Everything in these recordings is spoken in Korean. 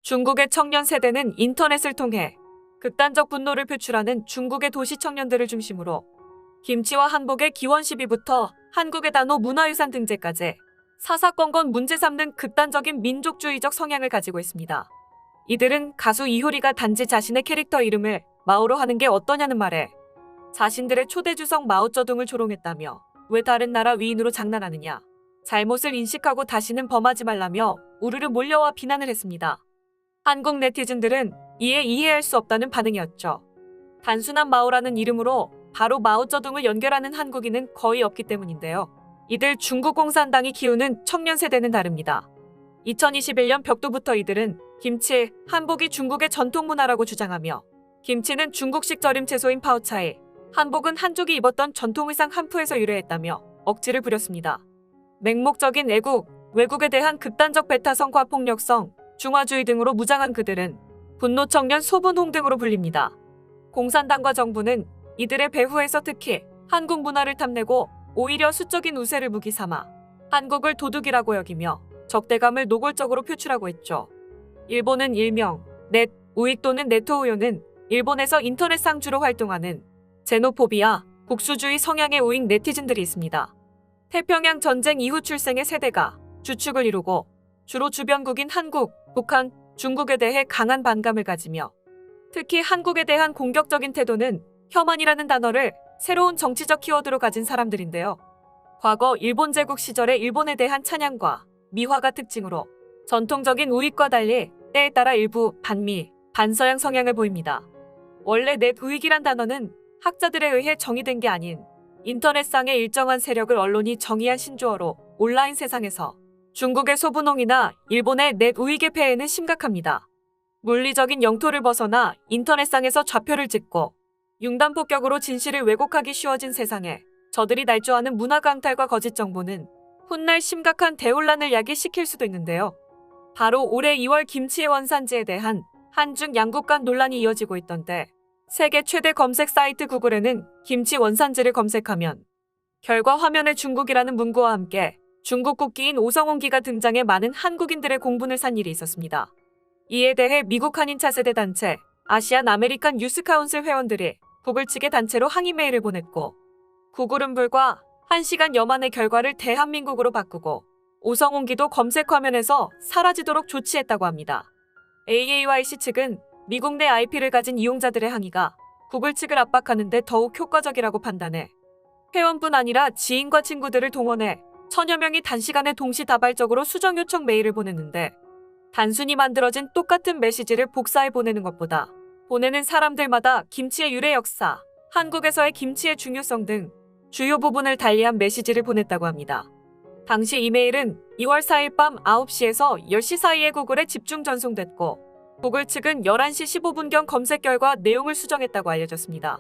중국의 청년 세대는 인터넷을 통해 극단적 분노를 표출하는 중국의 도시 청년들을 중심으로 김치와 한복의 기원 시비부터 한국의 단호 문화유산 등재까지 사사건건 문제 삼는 극단적인 민족주의적 성향을 가지고 있습니다. 이들은 가수 이효리가 단지 자신의 캐릭터 이름을 마오로 하는 게 어떠냐는 말에 자신들의 초대 주석 마오쩌둥을 조롱했다며 왜 다른 나라 위인으로 장난하느냐, 잘못을 인식하고 다시는 범하지 말라며 우르르 몰려와 비난을 했습니다. 한국 네티즌들은 이에 이해할 수 없다는 반응이었죠. 단순한 마오라는 이름으로 바로 마오쩌둥을 연결하는 한국인은 거의 없기 때문인데요. 이들 중국 공산당이 키우는 청년 세대는 다릅니다. 2021년 벽두부터 이들은 김치, 한복이 중국의 전통 문화라고 주장하며 김치는 중국식 절임 채소인 파오차이, 한복은 한족이 입었던 전통 의상 한푸에서 유래했다며 억지를 부렸습니다. 맹목적인 애국, 외국에 대한 극단적 배타성과 폭력성, 중화주의 등으로 무장한 그들은 분노청년 소분홍 등으로 불립니다. 공산당과 정부는 이들의 배후에서 특히 한국 문화를 탐내고 오히려 수적인 우세를 무기 삼아 한국을 도둑이라고 여기며 적대감을 노골적으로 표출하고 있죠. 일본은 일명 넷 우익 또는 네토우요는 일본에서 인터넷상 주로 활동하는 제노포비아, 국수주의 성향의 우익 네티즌들이 있습니다. 태평양 전쟁 이후 출생의 세대가 주축을 이루고 주로 주변국인 한국, 북한, 중국에 대해 강한 반감을 가지며 특히 한국에 대한 공격적인 태도는 혐한이라는 단어를 새로운 정치적 키워드로 가진 사람들인데요. 과거 일본 제국 시절의 일본에 대한 찬양과 미화가 특징으로 전통적인 우익과 달리 때에 따라 일부 반미, 반서양 성향을 보입니다. 원래 넷 우익이란 단어는 학자들에 의해 정의된 게 아닌 인터넷상의 일정한 세력을 언론이 정의한 신조어로 온라인 세상에서 중국의 소분홍이나 일본의 넷 우익의 폐해는 심각합니다. 물리적인 영토를 벗어나 인터넷상에서 좌표를 찍고 융단폭격으로 진실을 왜곡하기 쉬워진 세상에 저들이 날조하는 문화 강탈과 거짓 정보는 훗날 심각한 대혼란을 야기시킬 수도 있는데요. 바로 올해 2월 김치의 원산지에 대한 한중 양국 간 논란이 이어지고 있던 때 세계 최대 검색 사이트 구글에는 김치 원산지를 검색하면 결과 화면에 중국이라는 문구와 함께 중국 국기인 오성홍기가 등장해 많은 한국인들의 공분을 산 일이 있었습니다. 이에 대해 미국 한인 차세대 단체 아시안 아메리칸 유스 카운슬 회원들이 구글 측에 단체로 항의 메일을 보냈고 구글은 불과 1시간여 만에 결과를 대한민국으로 바꾸고 오성홍기도 검색 화면에서 사라지도록 조치했다고 합니다. AAYC 측은 미국 내 IP를 가진 이용자들의 항의가 구글 측을 압박하는 데 더욱 효과적이라고 판단해 회원뿐 아니라 지인과 친구들을 동원해 천여 명이 단시간에 동시다발적으로 수정 요청 메일을 보냈는데 단순히 만들어진 똑같은 메시지를 복사해 보내는 것보다 보내는 사람들마다 김치의 유래 역사, 한국에서의 김치의 중요성 등 주요 부분을 달리한 메시지를 보냈다고 합니다. 당시 이메일은 2월 4일 밤 9시에서 10시 사이에 구글에 집중 전송됐고 구글 측은 11시 15분경 검색 결과 내용을 수정했다고 알려졌습니다.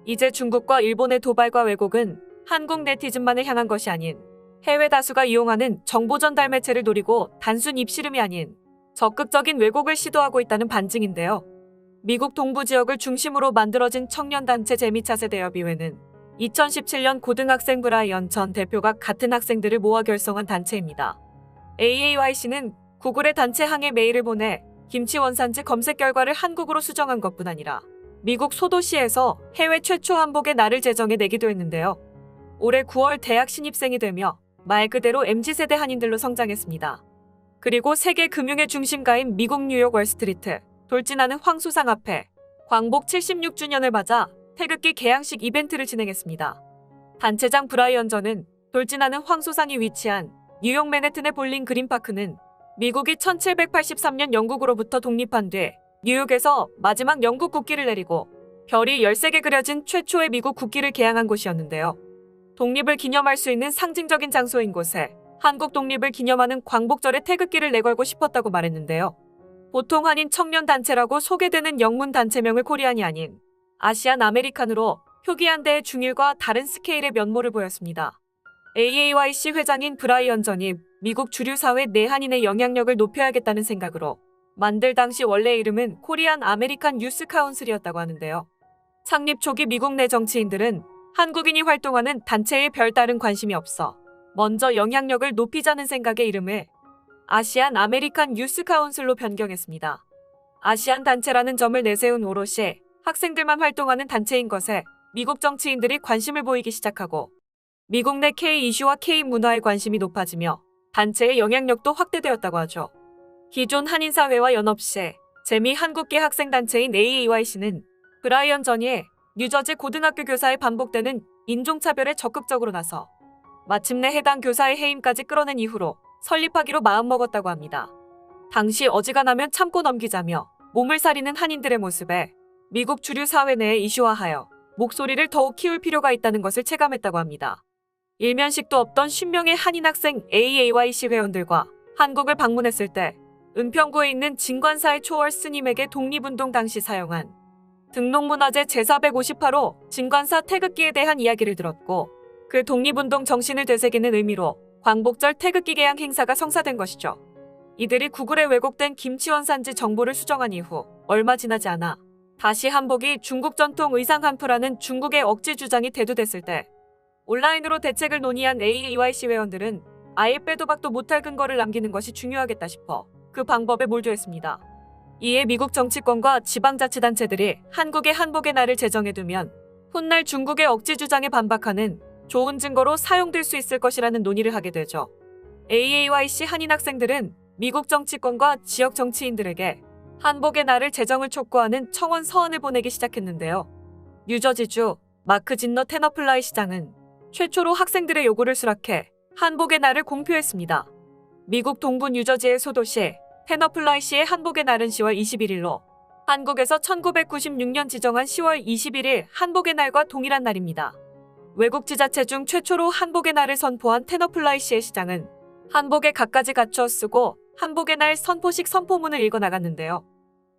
이제 중국과 일본의 도발과 왜곡은 한국 네티즌만을 향한 것이 아닌 해외 다수가 이용하는 정보 전달 매체를 노리고 단순 입씨름이 아닌 적극적인 왜곡을 시도하고 있다는 반증인데요. 미국 동부 지역을 중심으로 만들어진 청년단체 재미차세대협의회는 2017년 고등학생 브라이언 전 대표가 같은 학생들을 모아 결성한 단체입니다. AAYC는 구글의 단체 항해 메일을 보내 김치 원산지 검색 결과를 한국어로 수정한 것뿐 아니라 미국 소도시에서 해외 최초 한복의 날을 제정해 내기도 했는데요. 올해 9월 대학 신입생이 되며 말 그대로 MZ세대 한인들로 성장했습니다. 그리고 세계 금융의 중심가인 미국 뉴욕 월스트리트, 돌진하는 황소상 앞에 광복 76주년을 맞아 태극기 개양식 이벤트를 진행했습니다. 단체장 브라이언 전은 돌진하는 황소상이 위치한 뉴욕 맨해튼의 볼링 그린파크는 미국이 1783년 영국으로부터 독립한 뒤 뉴욕에서 마지막 영국 국기를 내리고 별이 13개 그려진 최초의 미국 국기를 개양한 곳이었는데요. 독립을 기념할 수 있는 상징적인 장소인 곳에 한국 독립을 기념하는 광복절에 태극기를 내걸고 싶었다고 말했는데요. 보통 한인 청년단체라고 소개되는 영문 단체명을 코리안이 아닌 아시안 아메리칸으로 표기한 데의 중일과 다른 스케일의 면모를 보였습니다. AAYC 회장인 브라이언 전이 미국 주류 사회 내 한인의 영향력을 높여야겠다는 생각으로 만들 당시 원래 이름은 코리안 아메리칸 유스 카운슬이었다고 하는데요. 창립 초기 미국 내 정치인들은 한국인이 활동하는 단체에 별다른 관심이 없어 먼저 영향력을 높이자는 생각에 이름을 아시안 아메리칸 유스 카운슬로 변경했습니다. 아시안 단체라는 점을 내세운 오롯이 학생들만 활동하는 단체인 것에 미국 정치인들이 관심을 보이기 시작하고 미국 내 K 이슈와 K 문화에 관심이 높아지며 단체의 영향력도 확대되었다고 하죠. 기존 한인사회와 연합시 재미 한국계 학생단체인 AAYC는 브라이언 전이 뉴저지 고등학교 교사의 반복되는 인종차별에 적극적으로 나서 마침내 해당 교사의 해임까지 끌어낸 이후로 설립하기로 마음먹었다고 합니다. 당시 어지간하면 참고 넘기자며 몸을 사리는 한인들의 모습에 미국 주류 사회 내에 이슈화하여 목소리를 더욱 키울 필요가 있다는 것을 체감했다고 합니다. 일면식도 없던 50명의 한인 학생 AAYC 회원들과 한국을 방문했을 때 은평구에 있는 진관사의 초월 스님에게 독립운동 당시 사용한 등록문화재 제458호 진관사 태극기에 대한 이야기를 들었고 그 독립운동 정신을 되새기는 의미로 광복절 태극기 개양 행사가 성사된 것이죠. 이들이 구글에 왜곡된 김치원 산지 정보를 수정한 이후 얼마 지나지 않아 다시 한복이 중국 전통 의상 한프라는 중국의 억지 주장이 대두됐을 때 온라인으로 대책을 논의한 AAYC 회원들은 아예 빼도 박도 못할 근거를 남기는 것이 중요하겠다 싶어 그 방법에 몰두했습니다. 이에 미국 정치권과 지방자치단체들이 한국의 한복의 날을 제정해두면 훗날 중국의 억지 주장에 반박하는 좋은 증거로 사용될 수 있을 것이라는 논의를 하게 되죠. AAYC 한인 학생들은 미국 정치권과 지역 정치인들에게 한복의 날을 제정을 촉구하는 청원 서한을 보내기 시작했는데요. 뉴저지주 마크 진너 테너플라이 시장은 최초로 학생들의 요구를 수락해 한복의 날을 공표했습니다. 미국 동부 뉴저지의 소도시 테너플라이시의 한복의 날은 10월 21일로 한국에서 1996년 지정한 10월 21일 한복의 날과 동일한 날입니다. 외국 지자체 중 최초로 한복의 날을 선포한 테너플라이시의 시장은 한복에 갖가지 갖춰 쓰고 한복의 날 선포식 선포문을 읽어나갔는데요.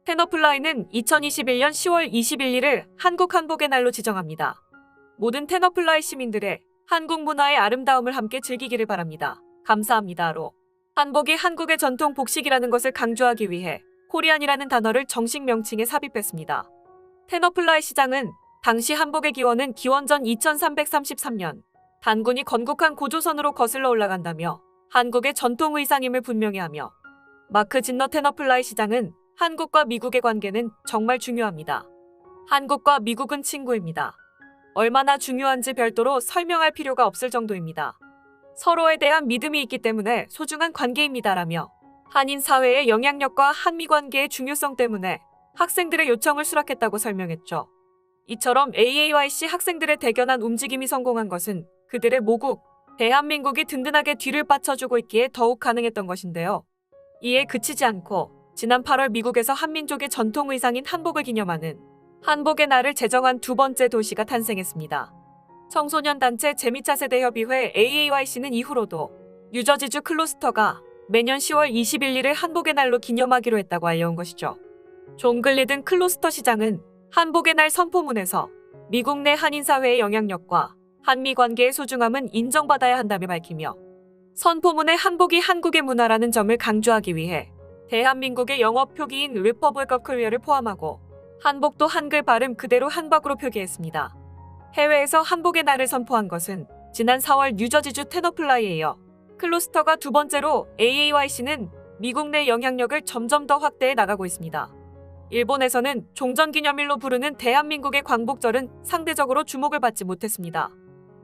테너플라이는 2021년 10월 21일을 한국 한복의 날로 지정합니다. 모든 테너플라이 시민들의 한국 문화의 아름다움을 함께 즐기기를 바랍니다. 감사합니다로 한복이 한국의 전통 복식이라는 것을 강조하기 위해 코리안이라는 단어를 정식 명칭에 삽입했습니다. 테너플라이 시장은 당시 한복의 기원은 기원전 2333년 단군이 건국한 고조선으로 거슬러 올라간다며 한국의 전통 의상임을 분명히 하며 마크 진너 테너플라이 시장은 한국과 미국의 관계는 정말 중요합니다. 한국과 미국은 친구입니다. 얼마나 중요한지 별도로 설명할 필요가 없을 정도입니다. 서로에 대한 믿음이 있기 때문에 소중한 관계입니다라며 한인 사회의 영향력과 한미 관계의 중요성 때문에 학생들의 요청을 수락했다고 설명했죠. 이처럼 AAYC 학생들의 대견한 움직임이 성공한 것은 그들의 모국, 대한민국이 든든하게 뒤를 받쳐주고 있기에 더욱 가능했던 것인데요. 이에 그치지 않고 지난 8월 미국에서 한민족의 전통 의상인 한복을 기념하는 한복의 날을 제정한 두 번째 도시가 탄생했습니다. 청소년 단체 재미차세대협의회 AAYC는 이후로도 뉴저지주 클로스터가 매년 10월 21일을 한복의 날로 기념하기로 했다고 알려온 것이죠. 존 글리든 클로스터 시장은 한복의 날 선포문에서 미국 내 한인사회의 영향력과 한미 관계의 소중함은 인정받아야 한다며 밝히며 선포문에 한복이 한국의 문화라는 점을 강조하기 위해 대한민국의 영어 표기인 Republic of Korea를 포함하고 한복도 한글 발음 그대로 한박으로 표기했습니다. 해외에서 한복의 날을 선포한 것은 지난 4월 뉴저지주 테너플라이에 이어 클로스터가 두 번째로 AAYC는 미국 내 영향력을 점점 더 확대해 나가고 있습니다. 일본에서는 종전기념일로 부르는 대한민국의 광복절은 상대적으로 주목을 받지 못했습니다.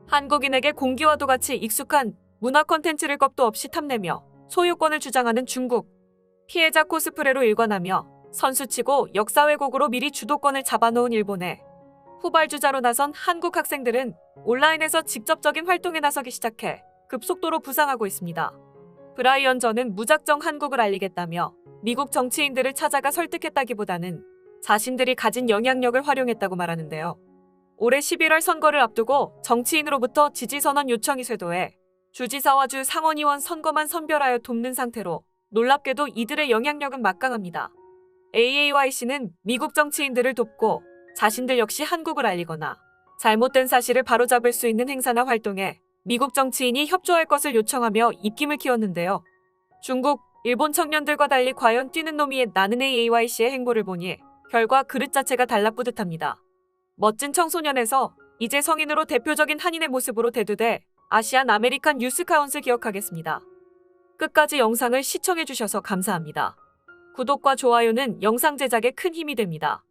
한국인에게 공기와도 같이 익숙한 문화 콘텐츠를 겁도 없이 탐내며 소유권을 주장하는 중국, 피해자 코스프레로 일관하며 선수치고 역사 왜곡으로 미리 주도권을 잡아놓은 일본에 후발주자로 나선 한국 학생들은 온라인에서 직접적인 활동에 나서기 시작해 급속도로 부상하고 있습니다. 브라이언 전은 무작정 한국을 알리겠다며 미국 정치인들을 찾아가 설득했다기보다는 자신들이 가진 영향력을 활용했다고 말하는데요. 올해 11월 선거를 앞두고 정치인으로부터 지지선언 요청이 쇄도해 주지사와 주 상원의원 선거만 선별하여 돕는 상태로 놀랍게도 이들의 영향력은 막강합니다. AAYC는 미국 정치인들을 돕고 자신들 역시 한국을 알리거나 잘못된 사실을 바로잡을 수 있는 행사나 활동에 미국 정치인이 협조할 것을 요청하며 입김을 키웠는데요. 중국, 일본 청년들과 달리 과연 뛰는 놈이 나는 AAYC의 행보를 보니 결과 그릇 자체가 달라뿌듯합니다. 멋진 청소년에서 이제 성인으로 대표적인 한인의 모습으로 대두돼 아시안 아메리칸 유스 카운슬 기억하겠습니다. 끝까지 영상을 시청해주셔서 감사합니다. 구독과 좋아요는 영상 제작에 큰 힘이 됩니다.